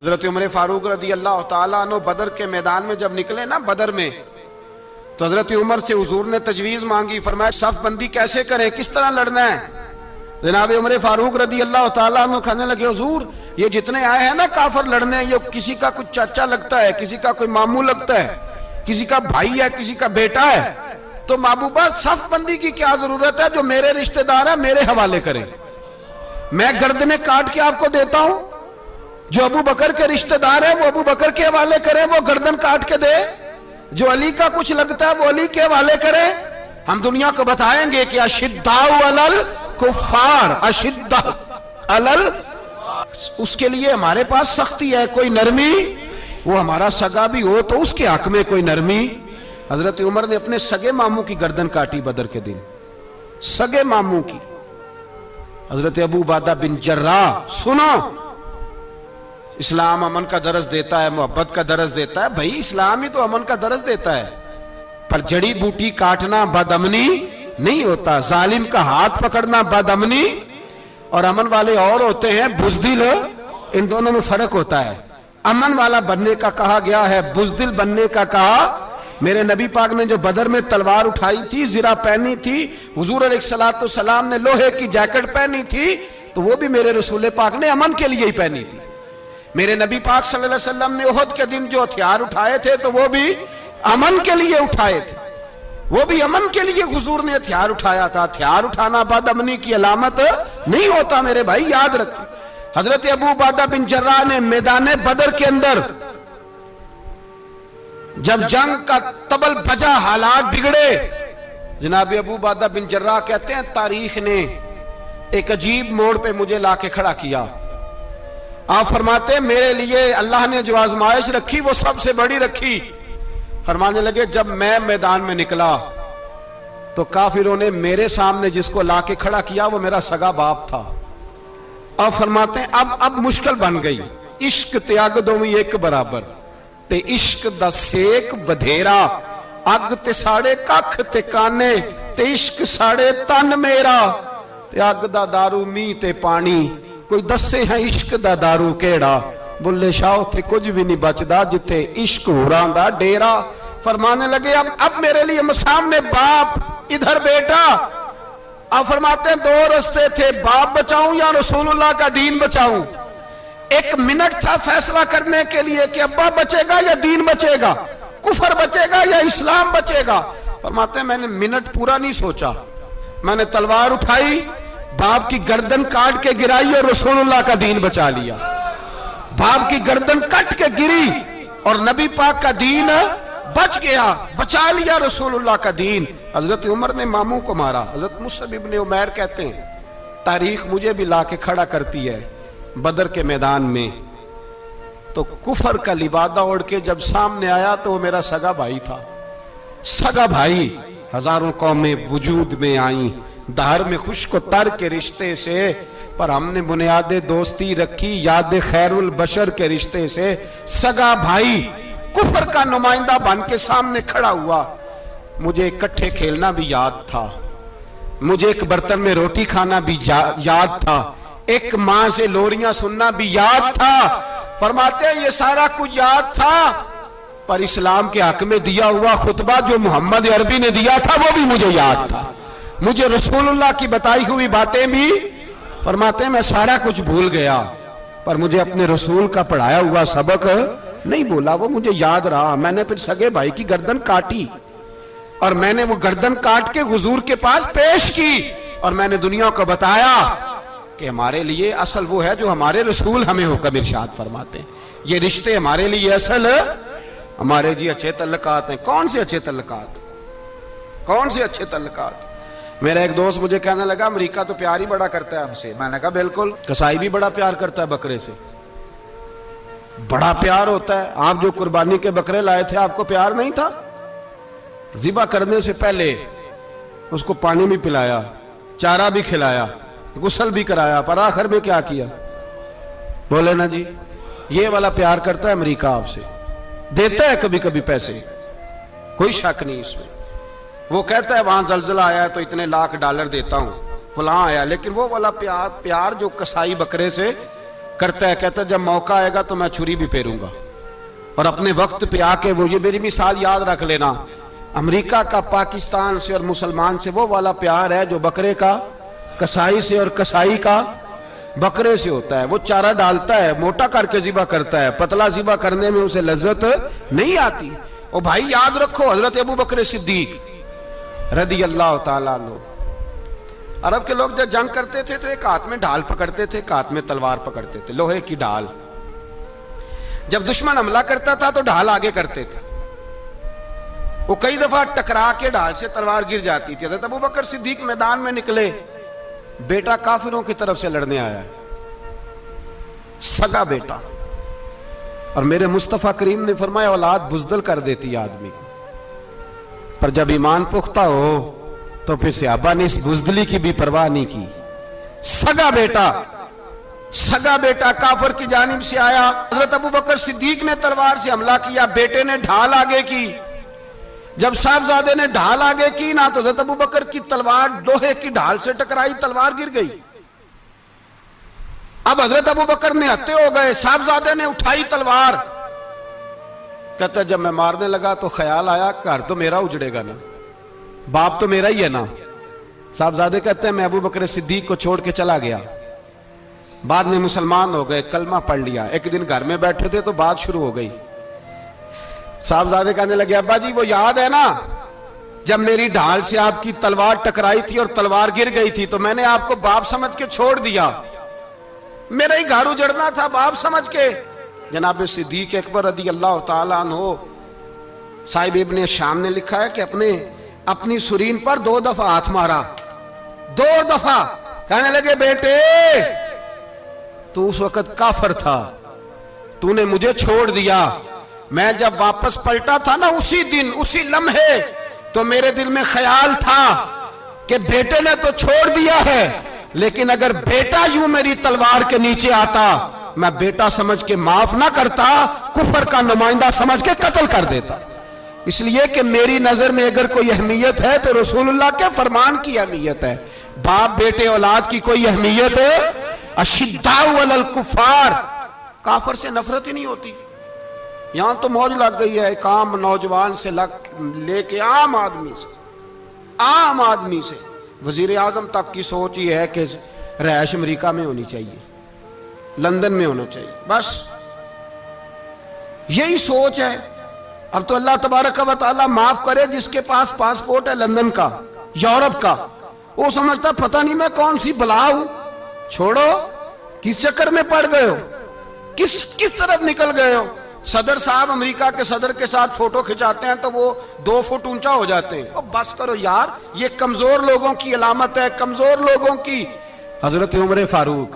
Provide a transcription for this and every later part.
हजरत उमर फारूक रदी अल्लाह ताला अन्हु बदर के मैदान में जब निकले ना बदर में, तो हजरत उमर से हुजूर ने तजवीज मांगी। फरमाया सफ बंदी कैसे करें, किस तरह लड़ना है। जनाब उमर फारूक रदी अल्लाह ताला अन्हु कहने लगे, हुजूर ये जितने आए हैं ना काफर लड़ने, ये किसी का कुछ चाचा लगता है, किसी का कोई मामू लगता है, किसी का भाई है, किसी का बेटा है, तो महबूबा सफ बंदी की क्या जरूरत है। जो मेरे रिश्तेदार है मेरे हवाले करें, मैं गर्दने काट के आपको देता हूं। जो अबू बकर के रिश्तेदार है वो अबू बकर के हवाले करें, वो गर्दन काट के दे। जो अली का कुछ लगता है वो अली के हवाले करें। हम दुनिया को बताएंगे कि अशिद्दाउ अलल कुफ्फार, अशिद्दा अलल, उसके लिए हमारे पास सख्ती है, कोई नरमी। वो हमारा सगा भी हो तो उसके हक में कोई नरमी। हजरत उमर ने अपने सगे मामू की गर्दन काटी बदर के दिन, सगे मामू की। हजरत अबू उबादा बिन जर्राह, सुनो, इस्लाम अमन का दरस देता है, मोहब्बत का दरस देता है। भाई इस्लाम ही तो अमन का दरस देता है, पर जड़ी बूटी काटना बदअमनी नहीं होता। जालिम का हाथ पकड़ना बदअमनी, और अमन वाले और होते हैं बुज़दिल। इन दोनों में फर्क होता है। अमन वाला बनने का कहा गया है, बुज़दिल बनने का कहा। मेरे नबी पाक ने जो बदर में तलवार उठाई थी, जिरा पहनी थी, हुजूर अलैहिस्सलातु सलाम ने लोहे की जैकेट पहनी थी, तो वो भी मेरे रसूल पाक ने अमन के लिए ही पहनी थी। मेरे नबी पाक सल्लल्लाहु अलैहि वसल्लम ने उहद के दिन जो हथियार उठाए थे, तो वो भी अमन के लिए उठाए थे, वो भी अमन के लिए हुजूर ने हथियार उठाया था। हथियार उठाना बदअमनी की अलामत नहीं होता मेरे भाई, याद रखें। हजरत अबू उबादा बिन जर्राह ने मैदान बदर के अंदर जब जंग का तबल बजा, हालात बिगड़े, जनाब अबू उबादा बिन जर्राह कहते हैं तारीख ने एक अजीब मोड़ पे मुझे लाके खड़ा किया। आप फरमाते हैं मेरे लिए अल्लाह ने जो आजमाइश रखी वो सबसे बड़ी रखी। फरमाने लगे जब मैं मैदान में निकला तो काफिरों ने मेरे सामने जिसको लाके खड़ा किया वो मेरा सगा बाप था। अब फरमाते हैं अब मुश्किल बन गई। इश्क त्याग दो एक बराबर, ते इश्क दा सेक बधेरा, अग ते साड़े कख ते काने, ते इश्क साड़े तन मेरा, ते अग दा दारू मीं ते पानी, कोई दसे है इश्क दा दारू केड़ा, बुल्ले शाह उथे कुछ भी नहीं बचदा जिथे इश्क होरां दा डेरा। फरमाने लगे अब मेरे लिए सामने बाप, इधर बेटा। अब फरमाते हैं दो रास्ते थे, बाप बचाऊं या रसूलुल्लाह का दीन बचाऊं। एक मिनट था फैसला करने के लिए कि अब्बा बचेगा या दीन बचेगा, कुफर बचेगा या इस्लाम बचेगा। फरमाते हैं मैंने मिनट पूरा नहीं सोचा, मैंने तलवार उठाई, बाप की गर्दन काट के गिराई और रसूलुल्लाह का दीन बचा लिया। बाप की गर्दन कट के गिरी और नबी पाक का दीन बच गया, बचा लिया रसूलुल्लाह का दीन। हजरत उमर ने मामू को मारा। हजरत मुसअब इब्न उमैर कहते हैं तारीख मुझे भी लाके खड़ा करती है बदर के मैदान में, तो कुफर का लिबादा ओढ़ के जब सामने आया तो वो मेरा सगा भाई था। सगा भाई, हजारों कौमें वजूद में आई दहर में खुश्क तर के रिश्ते से, पर हमने बुनियादे दोस्ती रखी याद खैरुल बशर के रिश्ते से। सगा भाई कुफर का नुमाइंदा बन के सामने खड़ा हुआ। मुझे इकट्ठे खेलना भी याद था, मुझे एक बर्तन में रोटी खाना भी याद था, एक मां से लोरियां सुनना भी याद था। फरमाते हैं ये सारा कुछ याद था, पर इस्लाम के हक में दिया हुआ खुतबा जो मोहम्मद अरबी ने दिया था वो भी मुझे याद था। मुझे रसूलुल्लाह की बताई हुई बातें भी, फरमाते हैं मैं सारा कुछ भूल गया, पर मुझे अपने रसूल का पढ़ाया हुआ सबक नहीं भूला, वो मुझे याद रहा। मैंने फिर सगे भाई की गर्दन काटी और मैंने वो गर्दन काट के हुजूर के पास पेश की, और मैंने दुनिया को बताया कि हमारे लिए असल वो है जो हमारे रसूल हमें हुक्म इरशाद फरमाते हैं। ये रिश्ते हमारे लिए असल, हमारे जी अच्छे तल्लुकात हैं। कौन से अच्छे तल्लुकात, कौन से अच्छे तल्लुकात। मेरा एक दोस्त मुझे कहने लगा अमेरिका तो प्यार ही बड़ा करता है हमसे। मैंने कहा बिल्कुल, कसाई भी बड़ा प्यार करता है बकरे से, बड़ा प्यार होता है। आप जो कुर्बानी के बकरे लाए थे आपको प्यार नहीं था? ज़िबा करने से पहले उसको पानी भी पिलाया, चारा भी खिलाया, गुस्ल भी कराया, पर आखिर में क्या किया? बोले ना जी, ये वाला प्यार करता है अमेरिका आपसे। देता है कभी कभी पैसे, कोई शक नहीं इसमें। वो कहता है वहां जलजला आया है तो इतने लाख डॉलर देता हूं, फलां आया, लेकिन वो वाला प्यार जो कसाई बकरे से करता है, कहता है जब मौका आएगा तो मैं छुरी भी फेरूंगा। और अपने वक्त पे आके वो, ये मेरी मिसाल याद रख लेना, अमेरिका का पाकिस्तान से और मुसलमान से वो वाला प्यार है जो बकरे का कसाई से और कसाई का बकरे से होता है। वो चारा डालता है, मोटा करके ज़िबा करता है, पतला ज़िबा करने में उसे लज्जत नहीं आती। और भाई याद रखो, हजरत अबू बकर सिद्दीक रदी अल्लाह ताला अन्हु, अरब के लोग जब जंग करते थे तो एक हाथ में ढाल पकड़ते थे, एक हाथ में तलवार पकड़ते थे, लोहे की ढाल। जब दुश्मन हमला करता था तो ढाल आगे करते थे। वो कई दफा टकरा के ढाल से तलवार गिर जाती थी। हज़रत अबू बकर सिद्दीक मैदान में निकले, बेटा काफिरों की तरफ से लड़ने आया है, सगा बेटा। और मेरे मुस्तफा करीम ने फरमाया औलाद बुज़दिल कर देती है आदमी को, पर जब ईमान पुख्ता हो तो फिर सहाबा ने इस बुज़दिली की भी परवाह नहीं की। सगा बेटा काफिर की जानिब से आया, हज़रत अबू बकर सिद्दीक ने तलवार से हमला किया, बेटे ने ढाल आगे की। जब साहबजादे ने ढाल आगे की ना तो हज़रत अबू बकर की तलवार लोहे की ढाल से टकराई, तलवार गिर गई। अब हज़रत अबू बकर ने हत्ते हो गए, साहबजादे ने उठाई तलवार। कहता जब मैं मारने लगा तो ख्याल आया घर तो मेरा उजड़ेगा ना, बाप तो मेरा ही है ना। साहबजादे कहते हैं मैं अबू बकर सिद्दीक को छोड़ के चला गया। बाद में मुसलमान हो गए, कलमा पढ़ लिया। एक दिन घर में बैठे थे तो बात शुरू हो गई। साहबजादे कहने लगे अब्बा जी वो याद है ना जब मेरी ढाल से आपकी तलवार टकराई थी और तलवार गिर गई थी तो मैंने आपको बाप समझ के छोड़ दिया, मेरा ही घर उजड़ना था बाप समझ के। जनाब सिद्दीक अकबर रदी अल्लाह ताला अन्हु साहिब इब्ने शाम ने लिखा है कि अपनी सुरीन पर 2 दफा हाथ मारा, 2 दफा। कहने लगे बेटे तू उस वक्त काफिर था, तूने मुझे छोड़ दिया। मैं जब वापस पलटा था ना उसी दिन उसी लम्हे तो मेरे दिल में ख्याल था कि बेटे ने तो छोड़ दिया है, लेकिन अगर बेटा यूं मेरी तलवार के नीचे आता मैं बेटा समझ के माफ ना करता, कुफर का नुमाइंदा समझ के कत्ल कर देता। इसलिए कि मेरी नजर में अगर कोई अहमियत है तो रसूलुल्लाह के फरमान की अहमियत है। बाप बेटे औलाद की कोई अहमियत है? अशिद्दाउ अलल कुफार, काफिर से नफरत ही नहीं होती। यहां तो मौज लग गई है, एक आम नौजवान से लेके आम आदमी से वजीर आजम तक की सोच ये है कि रहायश अमेरिका में होनी चाहिए, लंदन में होना चाहिए, बस यही सोच है। अब तो अल्लाह तबारक व तआला माफ करे जिसके पास पासपोर्ट है लंदन का, यूरोप का, वो समझता पता नहीं मैं कौन सी बला हूं। छोड़ो, किस चक्कर में पड़ गए हो, किस तरफ निकल गए हो। सदर साहब अमेरिका के सदर के साथ फोटो खिंचाते हैं तो वो 2 फुट ऊंचा हो जाते हैं। और बस करो यार, ये कमजोर लोगों की अलामत है, कमजोर लोगों की। हजरत उमर फारूक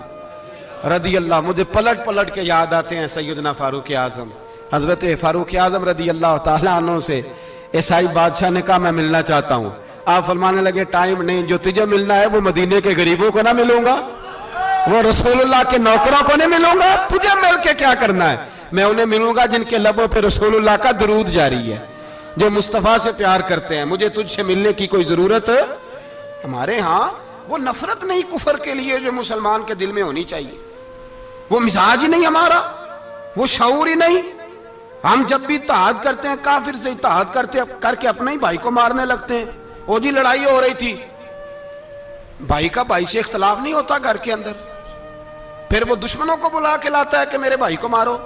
रदी अल्लाह, मुझे पलट पलट के याद आते हैं सैयदना फारूक आजम, हजरत फारूक आजम रदी अल्लाह ताला अन्हु से ईसाई बादशाह ने कहा मैं मिलना चाहता हूं। आप फरमाने लगे टाइम नहीं, जो तुझे मिलना है वो मदीने के गरीबों को ना मिलूंगा, वो रसूलुल्लाह के नौकरों को नहीं मिलूंगा, तुझे मिल के क्या करना है। मैं उन्हें मिलूंगा जिनके लबों पे रसूलुल्लाह का दुरूद जारी है, जो मुस्तफा से प्यार करते हैं। मुझे तुझसे मिलने की कोई जरूरत हमारे यहां वो नफरत नहीं कुफर के लिए जो मुसलमान के दिल में होनी चाहिए, वो मिजाज ही नहीं हमारा, वो शऊर ही नहीं। हम जब भी इत्तेहाद करते हैं काफिर से इत्तेहाद करके अपने ही भाई को मारने लगते हैं। वो जी लड़ाई हो रही थी, भाई का भाई से इख्तलाफ नहीं होता घर के अंदर, फिर वो दुश्मनों को बुला के लाता है कि मेरे भाई को मारो।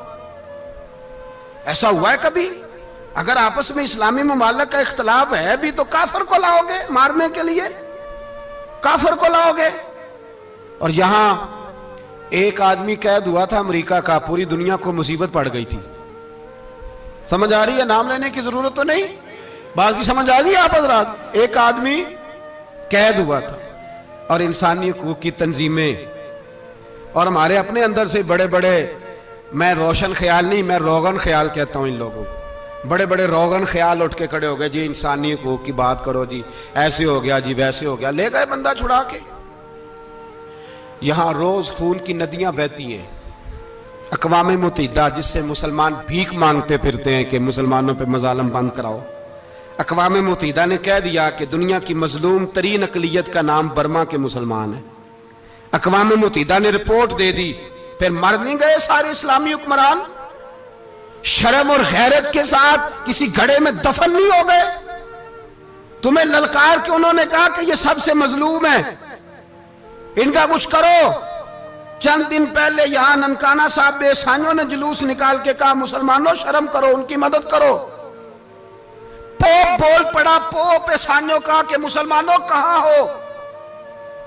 ऐसा हुआ है कभी? अगर आपस में इस्लामी मुमालिक का इख्तलाफ है भी तो काफिर को लाओगे मारने के लिए, काफिर को लाओगे। और यहां एक आदमी कैद हुआ था अमेरिका का, पूरी दुनिया को मुसीबत पड़ गई थी। समझ आ रही है? नाम लेने की जरूरत तो नहीं, बात की समझ आ गई आप हजरात। एक आदमी कैद हुआ था और इंसानी हकूक की तंजीमें और हमारे अपने अंदर से बड़े बड़े, मैं रोशन ख्याल नहीं, मैं रोगन ख्याल कहता हूं इन लोगों, बड़े बड़े रोगन ख्याल उठ के खड़े हो गए जी, इंसानी हकूक की बात करो जी, ऐसे हो गया जी, वैसे हो गया। ले गए बंदा छुड़ा के। यहां रोज खून की नदियां बहती हैं। अक़वाम मुत्तहिदा जिससे मुसलमान भीख मांगते फिरते हैं कि मुसलमानों पे मजालम बंद कराओ, अक़वाम मुत्तहिदा ने कह दिया कि दुनिया की मजलूम तरीन अक़लियत का नाम बर्मा के मुसलमान है। अक़वाम मुत्तहिदा ने रिपोर्ट दे दी फिर मर नहीं गए सारे इस्लामी हुक्मरान? शर्म और गैरत के साथ किसी घड़े में दफन नहीं हो गए? तुम्हें ललकार के उन्होंने कहा कि ये सबसे मजलूम है, इनका कुछ करो। चंद दिन पहले यहां ननकाना साहब बेसाइयों ने जुलूस निकाल के कहा मुसलमानों शर्म करो, उनकी मदद करो। पोप बोल पड़ा, पोप ईसाइयों का कि मुसलमानों कहां हो,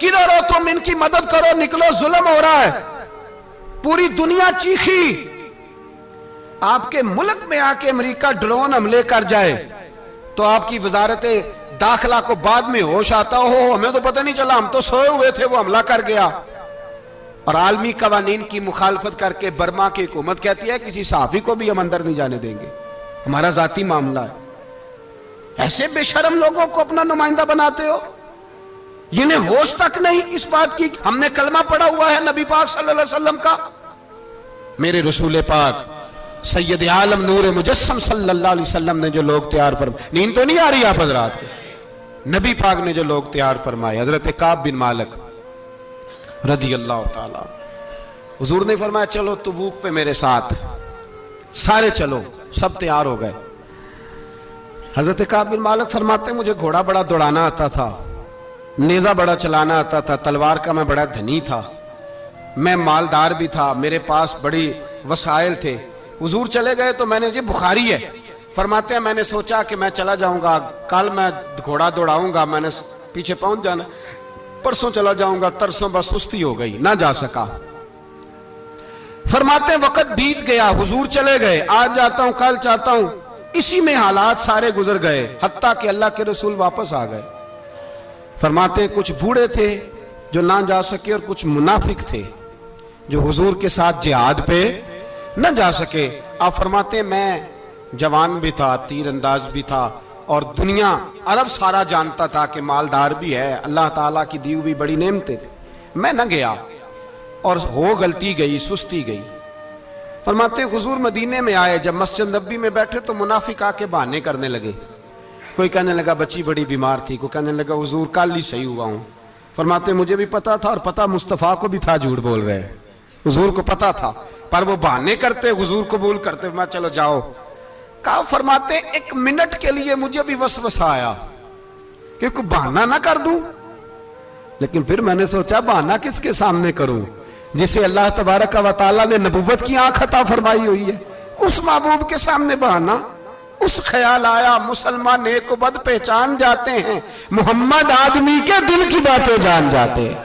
किधर हो तुम, इनकी मदद करो, निकलो, जुल्म हो रहा है। पूरी दुनिया चीखी। आपके मुल्क में आके अमेरिका ड्रोन हमले कर जाए तो आपकी वजारत दाखिला को बाद में होश आता हो, हमें तो पता नहीं चला, हम तो सोए हुए थे, वो हमला कर गया। और आलमी कवानीन की मुखालफत करके बर्मा की हुकूमत कहती है किसी सहाफी को भी हम अंदर नहीं जाने देंगे, हमारा जाती मामला है। ऐसे बेशरम लोगों को अपना नुमाइंदा बनाते हो, जिन्हें होश तक नहीं इस बात की। हमने कलमा पढ़ा हुआ है नबी पाक सल्लल्लाहु अलैहि वसल्लम का। मेरे रसूल पाक सैयद आलम नूर मुजस्सम सल्लल्लाहु अलैहि वसल्लम ने जो लोग तैयार फरमाए, नींद तो नहीं आ रही आप हजरात? नबी पाक ने जो लोग तैयार फरमाए, हजरत काब बिन मालिक रदी अल्लाह ताला, हुजूर ने फरमाया चलो तबूक पे मेरे साथ, सारे चलो, सब तैयार हो गए। हजरत काब बिन मालिक फरमाते मुझे घोड़ा बड़ा दौड़ाना आता था, नेजा बड़ा चलाना आता था, तलवार का मैं बड़ा धनी था, मैं मालदार भी था, मेरे पास बड़ी वसाइल थे। हुजूर चले गए तो मैंने, जी बुखारी है, फरमाते हैं मैंने सोचा कि मैं चला जाऊंगा, कल मैं घोड़ा दौड़ाऊंगा, मैंने पीछे पहुंच जाना, परसों चला जाऊंगा, तरसों बस सुस्ती हो गई, ना जा सका। फरमाते वक्त बीत गया, हुजूर चले गए, आज जाता हूं, कल चाहता हूं, इसी में हालात सारे गुजर गए, हत्ता कि अल्लाह के रसूल वापस आ गए। फरमाते कुछ बूढ़े थे जो ना जा सके और कुछ मुनाफिक थे जो हुजूर के साथ जिहाद पे न जा सके। आप फरमाते मैं जवान भी था, तीर अंदाज भी था, और दुनिया अरब सारा जानता था कि मालदार भी है, अल्लाह ताला की दी हुई बड़ी नेमतें थी, मैं न गया और हो गलती गई, सुस्ती गई। फरमाते हुजूर मदीने में आए, जब मस्जिद नबी में बैठे तो मुनाफिक आके बहाने करने लगे। कोई कहने लगा बच्ची बड़ी बीमार थी, कोई कहने लगा हुजूर कल ही सही हुआ हूं। फरमाते मुझे भी पता था और पता मुस्तफा को भी था झूठ बोल रहे हैं, हुजूर को पता था, पर वो बहाने करते, हुजूर कबूल करते, मैं चलो जाओ। कहा फरमाते एक मिनट के लिए मुझे भी वसवसा आया कि कोई बहाना ना कर दूं, लेकिन फिर मैंने सोचा बहाना किसके सामने करूं, जिसे अल्लाह तबारक व तआला ने नबुव्वत की आंख अता फरमाई हुई है, उस महबूब के सामने बहाना। उस ख्याल आया मुसलमान नेक बद पहचान जाते हैं, मोहम्मद आदमी के दिल की बातें जान जाते हैं,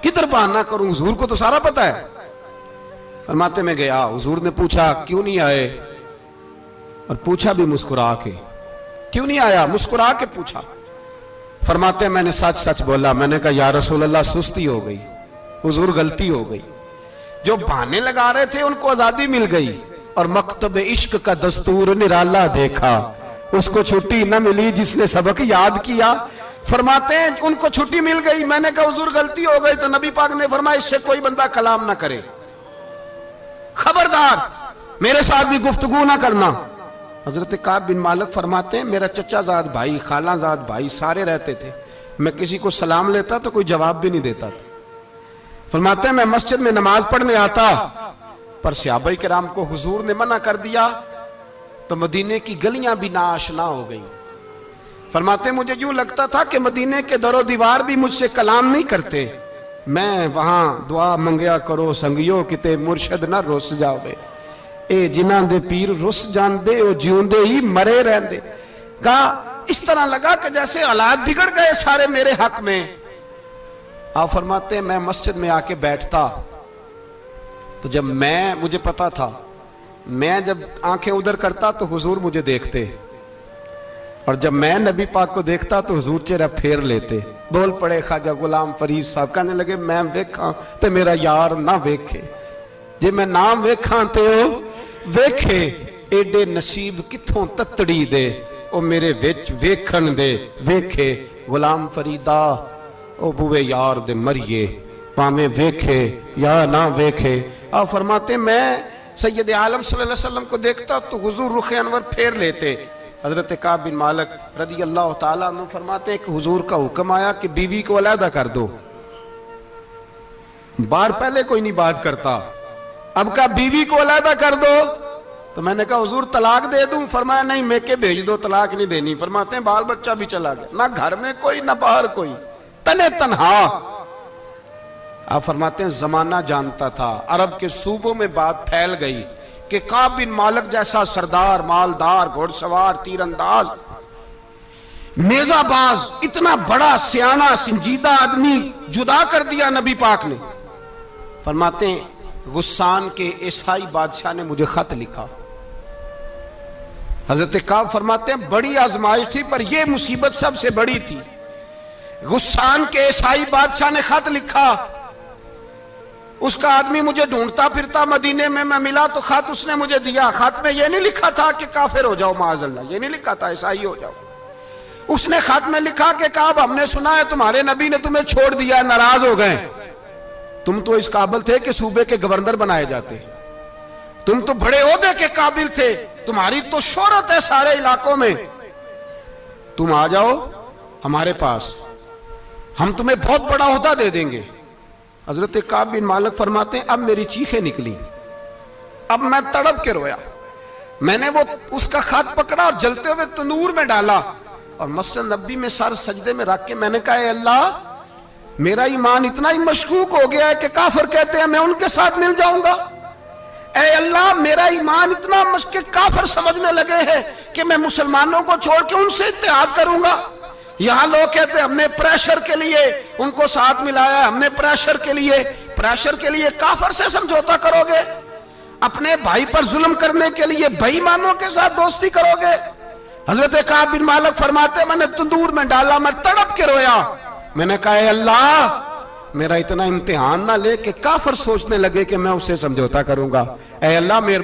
किधर बहाना करूं, हुजूर को तो सारा पता है। फरमाते में गया, हुजूर ने पूछा क्यों नहीं आए, और पूछा भी मुस्कुरा के, क्यों नहीं आया, मुस्कुरा के पूछा। फरमाते मैंने सच सच बोला, मैंने कहा या रसूल अल्लाह सुस्ती हो गई, हुजूर गलती हो गई। जो बहाने लगा रहे थे उनको आजादी मिल गई, और मकतब इश्क का दस्तूर निराला देखा, उसको छुट्टी न मिली जिसने सबक याद किया। फरमाते हैं उनको छुट्टी मिल गई, मैंने कहा हुजूर गलती हो गई, तो नबी पाक ने फरमाया इससे कोई बंदा कलाम ना करे, खबरदार मेरे साथ भी गुफ्तगू ना करना। हजरत काब बिन मालिक फरमाते हैं मेरा चचाजाद भाई, खालाजाद भाई सारे रहते थे, मैं किसी को सलाम लेता तो कोई जवाब भी नहीं देता था। फरमाते हैं मैं मस्जिद में नमाज पढ़ने आता, पर सहाबा किराम को हुजूर ने मना कर दिया तो मदीने की गलियां भी नाआशना हो गई। फरमाते मुझे यूं लगता था कि मदीने के दरो दीवार भी मुझसे कलाम नहीं करते, मैं वहां दुआ मंगया करो संगियो किते मुर्शद ना रुस जावे, ए जिन्हां दे पीर रुस जांदे ओ जिउंदे ही मरे रहंदे। कहा इस तरह लगा कि जैसे हालात बिगड़ गए सारे मेरे हक में। आप फरमाते मैं मस्जिद में आके बैठता तो जब मुझे पता था, मैं जब आंखें उधर करता तो हुजूर मुझे देखते, और जब मैं नबी पाक को देखता तो हुजूर चेहरा फेर लेते। बोल पड़े ख्वाजा गुलाम फरीद साहब, कहने लगे मैं वेखा ते मेरा यार ना वेखे, जे मैं ना वेखा ते ओ वेखे, एडे नसीब किथों ततड़ी दे ओ मेरे विच वेखण दे वेखे। गुलाम फरीदा ओ बुए यार दे मरिए, भावें वेखे या ना वेखे। आप फरमाते मैं सैयद आलम सल्लल्लाहु अलैहि वसल्लम को देखता तो हुजूर रुख अनवर फेर लेते। हजरत काब बिन मालिक रदी अल्लाह ताला अन्हु फरमाते कि हुजूर का हुक्म आया कि बीवी को अलहदा कर दो। बाहर पहले कोई नहीं बात करता, अब कहा बीवी को अलहदा कर दो। तो मैंने कहा हुजूर तलाक दे दूं? फरमाया नहीं, मेके भेज दो, तलाक नहीं देनी। फरमाते हैं बाल बच्चा भी चला गया, ना घर में कोई ना बाहर कोई, तने तन्हा। आप फरमाते हैं जमाना जानता था, अरब के सूबों में बात फैल गई कि काब बिन मालिक जैसा सरदार, मालदार, घुड़सवार, तीरंदाज, नेजाबाज, इतना बड़ा सियाना संजीदा आदमी जुदा कर दिया नबी पाक ने। फरमाते हैं गुस्सान के ईसाई बादशाह ने मुझे खत लिखा। हजरत काब फरमाते हैं बड़ी आजमाइश थी, पर यह मुसीबत सबसे बड़ी थी। गुस्सान के ईसाई बादशाह ने खत लिखा, उसका आदमी मुझे ढूंढता फिरता मदीने में, मैं मिला तो खत उसने मुझे दिया। खत में यह नहीं लिखा था कि काफिर हो जाओ माअज़ल्लाह, यह नहीं लिखा था ईसाई हो जाओ। उसने खत में लिखा कि काब हमने सुना है तुम्हारे नबी ने तुम्हें छोड़ दिया, नाराज हो गए। तुम तो इस काबिल थे कि सूबे के गवर्नर बनाए जाते, तुम तो बड़े ओहदे के काबिल थे, तुम्हारी तो शोहरत है सारे इलाकों में, तुम आ जाओ हमारे पास, हम तुम्हें बहुत बड़ा ओहदा दे देंगे। हजरत काब बिन मालिक फरमाते हैं अब मेरी चीखें निकली, अब मैं तड़प के रोया। मैंने वो उसका खत पकड़ा और जलते हुए तंदूर में डाला और मस्जिद नबी में सर सजदे में रख के मैंने कहा ए अल्लाह, मेरा ईमान इतना ही मशकूक हो गया है कि काफिर कहते हैं मैं उनके साथ मिल जाऊंगा। ए अल्लाह, मेरा ईमान इतना काफिर समझने लगे हैं कि मैं मुसलमानों को छोड़ के उनसे इत्तेहाद करूंगा। यहां लोग कहते हैं हमने प्रेशर के लिए उनको साथ मिलाया, हमने प्रेशर के लिए काफिर से समझौता करोगे, अपने भाई पर जुल्म करने के लिए बेईमानों के साथ दोस्ती करोगे। हजरत काब बिन मालिक फरमाते मैंने तंदूर में डाला, मैं तड़प के रोया। मैंने कहा अल्लाह, मेरा इतना इम्तिहान ना ले कि काफिर सोचने लगे कि मैं उससे समझौता करूंगा। ए अल्लाह मेरे